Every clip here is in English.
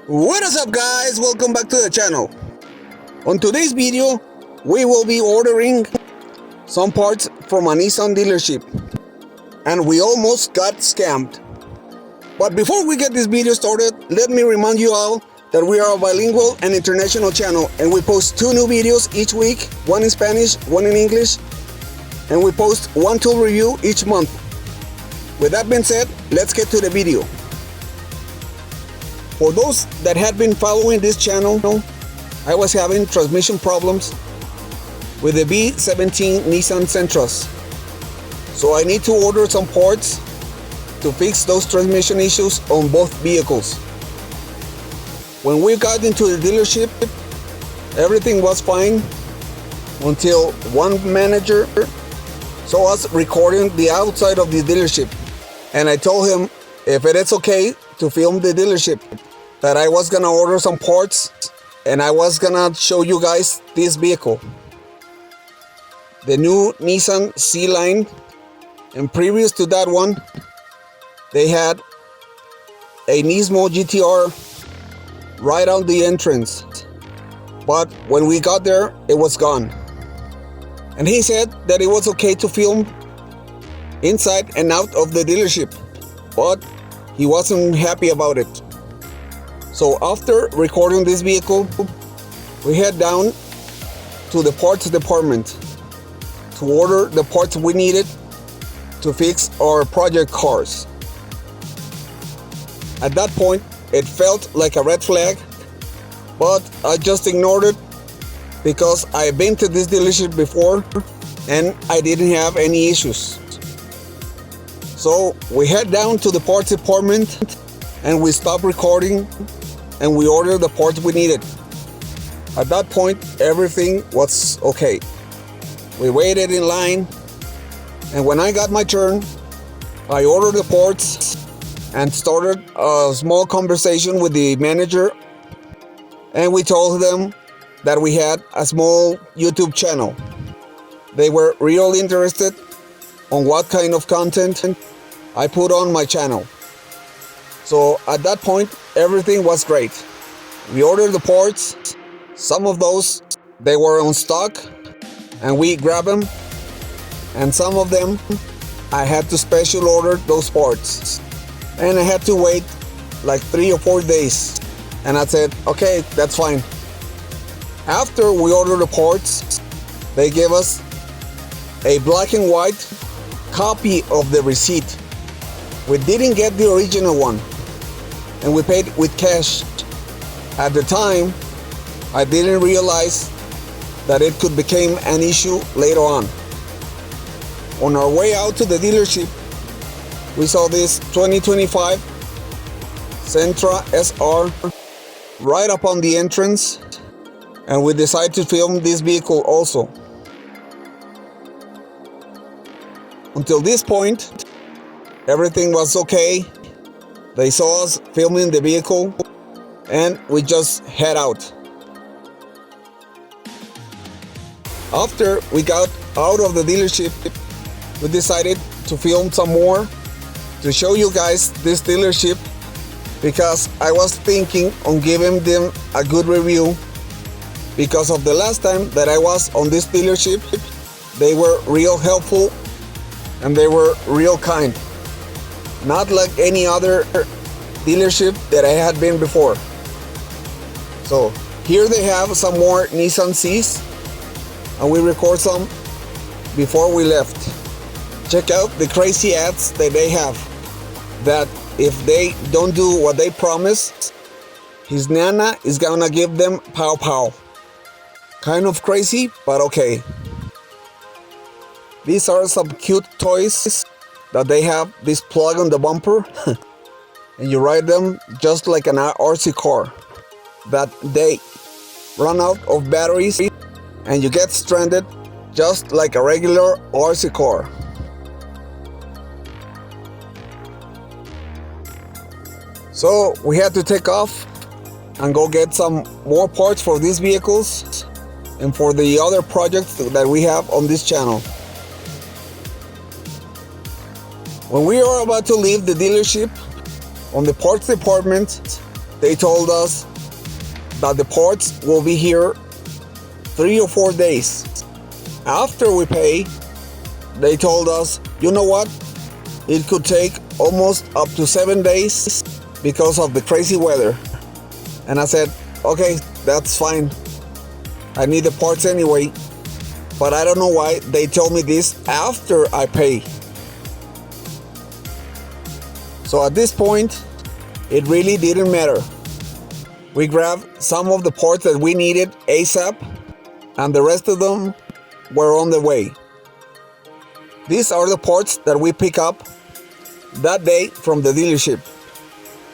What is up, guys? Welcome back to the channel. On today's video, we will be ordering some parts from a Nissan dealership, and we almost got scammed. But before we get this video started, let me remind you all that we are a bilingual and international channel, and we post 2 new videos each week, one in Spanish, one in English, and we post 1 tool review each month. With that being said, let's get to the video. For those that had been following this channel, I was having transmission problems with the B17 Nissan Sentras. So I need to order some parts to fix those transmission issues on both vehicles. When we got into the dealership, everything was fine until one manager saw us recording the outside of the dealership. And I told him if it is okay to film the dealership, that I was gonna order some parts and I was gonna show you guys this vehicle. The new Nissan C-Line, and previous to that one, they had a Nismo GTR right on the entrance. But when we got there, it was gone. And he said that it was okay to film inside and out of the dealership, but he wasn't happy about it. So after recording this vehicle, we head down to the parts department to order the parts we needed to fix our project cars. At that point, it felt like a red flag, but I just ignored it because I've been to this dealership before and I didn't have any issues. So we head down to the parts department and we stop recording and we ordered the parts we needed. At that point, everything was okay. We waited in line, and when I got my turn, I ordered the parts and started a small conversation with the manager, and we told them that we had a small YouTube channel. They were real interested on what kind of content I put on my channel. So at that point, everything was great. We ordered the parts. Some of those, they were on stock and we grabbed them. And some of them, I had to special order those parts. And I had to wait like 3 or 4 days. And I said, okay, that's fine. After we ordered the parts, they gave us a black and white copy of the receipt. We didn't get the original one, and we paid with cash. At the time, I didn't realize that it could become an issue later on. On our way out to the dealership, we saw this 2025 Sentra SR right up on the entrance, and we decided to film this vehicle also. Until this point, everything was okay. They saw us filming the vehicle and we just head out. After we got out of the dealership, we decided to film some more to show you guys this dealership, because I was thinking on giving them a good review, because of the last time that I was on this dealership, they were real helpful and they were real kind. Not like any other dealership that I had been before. So here they have some more Nissan Cs, and we record some before we left. Check out the crazy ads that they have, that if they don't do what they promise, his nana is gonna give them pow pow. Kind of crazy, but okay. These are some cute toys that they have this plug on the bumper and you ride them just like an RC car, that they run out of batteries and you get stranded just like a regular RC car. So we had to take off and go get some more parts for these vehicles and for the other projects that we have on this channel. When we are about to leave the dealership, on the parts department, they told us that the parts will be here 3 or 4 days. After we pay, they told us, you know what? It could take almost up to 7 days because of the crazy weather. And I said, okay, that's fine. I need the parts anyway. But I don't know why they told me this after I pay. So at this point, it really didn't matter. We grabbed some of the parts that we needed ASAP, and the rest of them were on the way. These are the parts that we pick up that day from the dealership.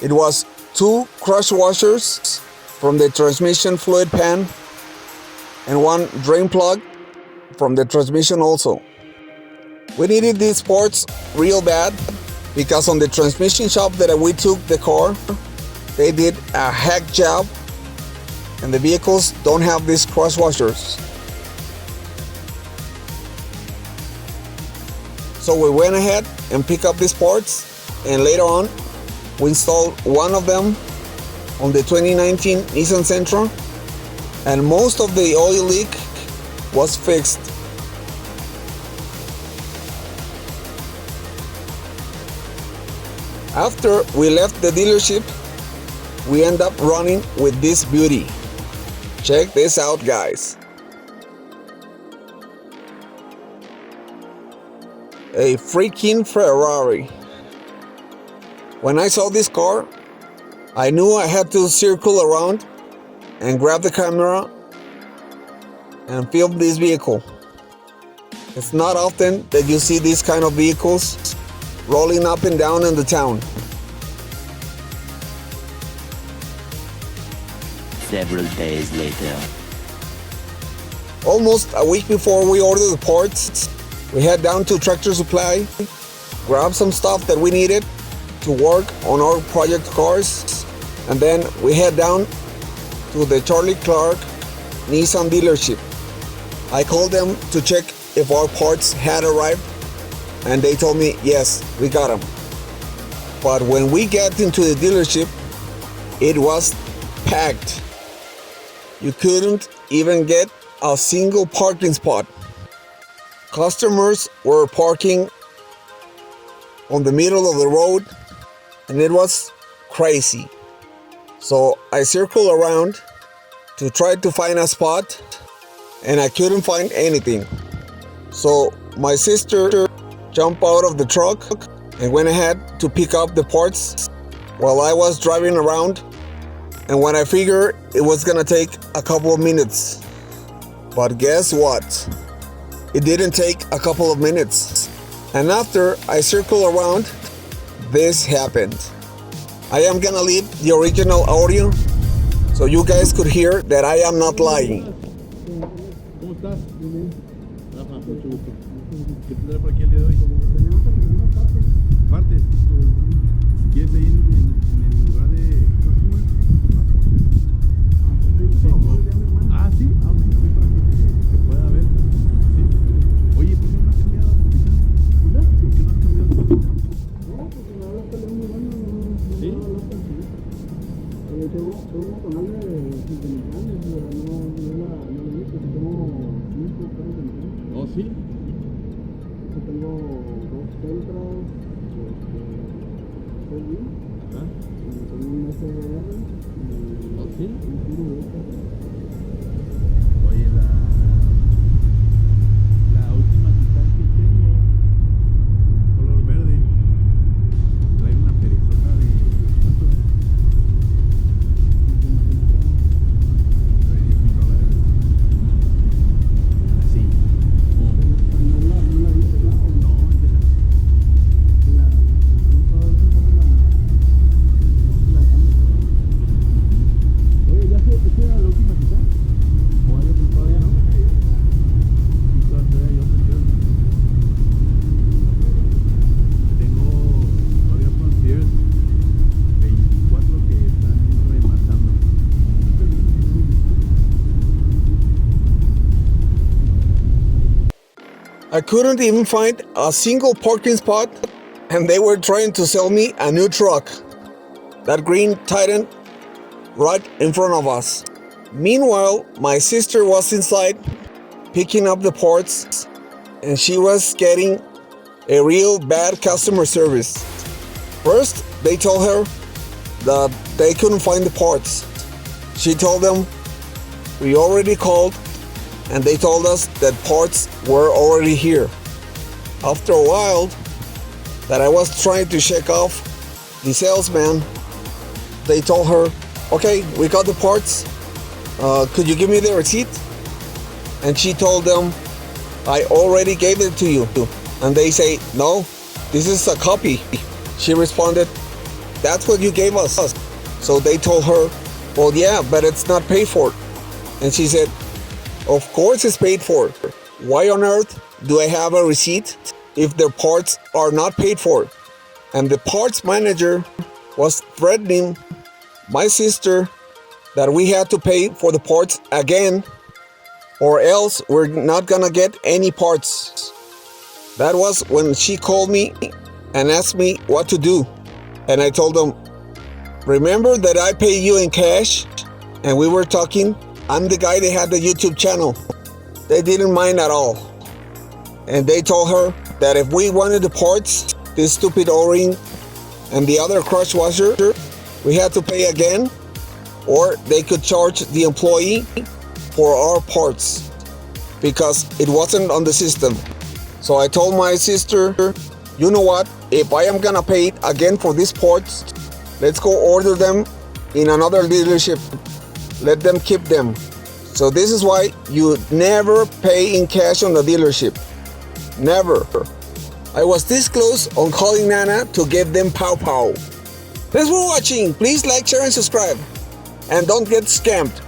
It was 2 crush washers from the transmission fluid pan and 1 drain plug from the transmission also. We needed these parts real bad because on the transmission shop that we took the car, they did a heck job and the vehicles don't have these crush washers. So we went ahead and picked up these parts, and later on we installed one of them on the 2019 Nissan Sentra, and most of the oil leak was fixed. After we left the dealership, we end up running with this beauty. Check this out, guys. A freaking Ferrari. When I saw this car, I knew I had to circle around and grab the camera and film this vehicle. It's not often that you see these kind of vehicles rolling up and down in the town. Several days later. Almost a week before we ordered the parts, we head down to Tractor Supply, grab some stuff that we needed to work on our project cars, and then we head down to the Charlie Clark Nissan dealership. I called them to check if our parts had arrived, and they told me, yes, we got them. But when we get into the dealership, it was packed. You couldn't even get a single parking spot. Customers were parking on the middle of the road, and it was crazy. So I circled around to try to find a spot, and I couldn't find anything. So my sister jumped out of the truck and went ahead to pick up the parts while I was driving around. And when I figured it was gonna take a couple of minutes. But guess what? It didn't take a couple of minutes. And after I circled around, this happened. I am gonna leave the original audio so you guys could hear that I am not lying. ¿Cómo estás? Muy bien. Rafa, mucho gusto. ¿Qué tendrá por aquí el día de hoy? Tenemos que rellenar partes. Si quieres ahí en el lugar de customer, ah, sí. Ah, bueno, estoy para que pueda ver. Sí. Oye, ¿por qué no has cambiado de capitán? ¿Por qué no has cambiado de capitán? No, porque la verdad está muy bueno. ¿Sí? Tengo con algo de sentimentales, pero no lo he visto. Tengo 5 carros de mecánica. ¿Oh, sí? Tengo 2 Centras, 6 Wii, y tengo un SR, y ¿oh, sí? Un tiro de esta. Oye, la última Titan que tengo, color verde, trae una perezota de... ¿cuánto es? Trae $10,000. Así. ¿No la viste, no? No, oye, ¿ya esta era la última Titan? ¿O hay otro todavía, no? Sí, todavía hay otro, creo. Tengo todavía Frontiers 24 que están rematando. I couldn't even find a single parking spot, and they were trying to sell me a new truck. That green Titan right in front of us. Meanwhile, my sister was inside picking up the parts, and she was getting a real bad customer service. First, they told her that they couldn't find the parts. She told them we already called, and they told us that parts were already here. After a while, that I was trying to shake off the salesman, they told her, okay, we got the parts. Could you give me the receipt? And she told them, I already gave it to you. And they say, no, this is a copy. She responded, that's what you gave us. So they told her, well, yeah, but it's not paid for. And she said, of course it's paid for. Why on earth do I have a receipt if the parts are not paid for? And the parts manager was threatening my sister that we had to pay for the parts again, or else we're not gonna get any parts. That was when she called me and asked me what to do. And I told them, remember that I pay you in cash? And we were talking, I'm the guy that had the YouTube channel. They didn't mind at all. And they told her that if we wanted the parts, this stupid O-ring and the other crush washer, we had to pay again, or they could charge the employee for our parts because it wasn't on the system. So I told my sister, you know what, if I am gonna pay again for these parts, let's go order them in another dealership. Let them keep them. So this is why you never pay in cash on the dealership. Never. I was this close on calling Nana to give them pow pow. Thanks for watching. Please like, share, and subscribe. And don't get scammed.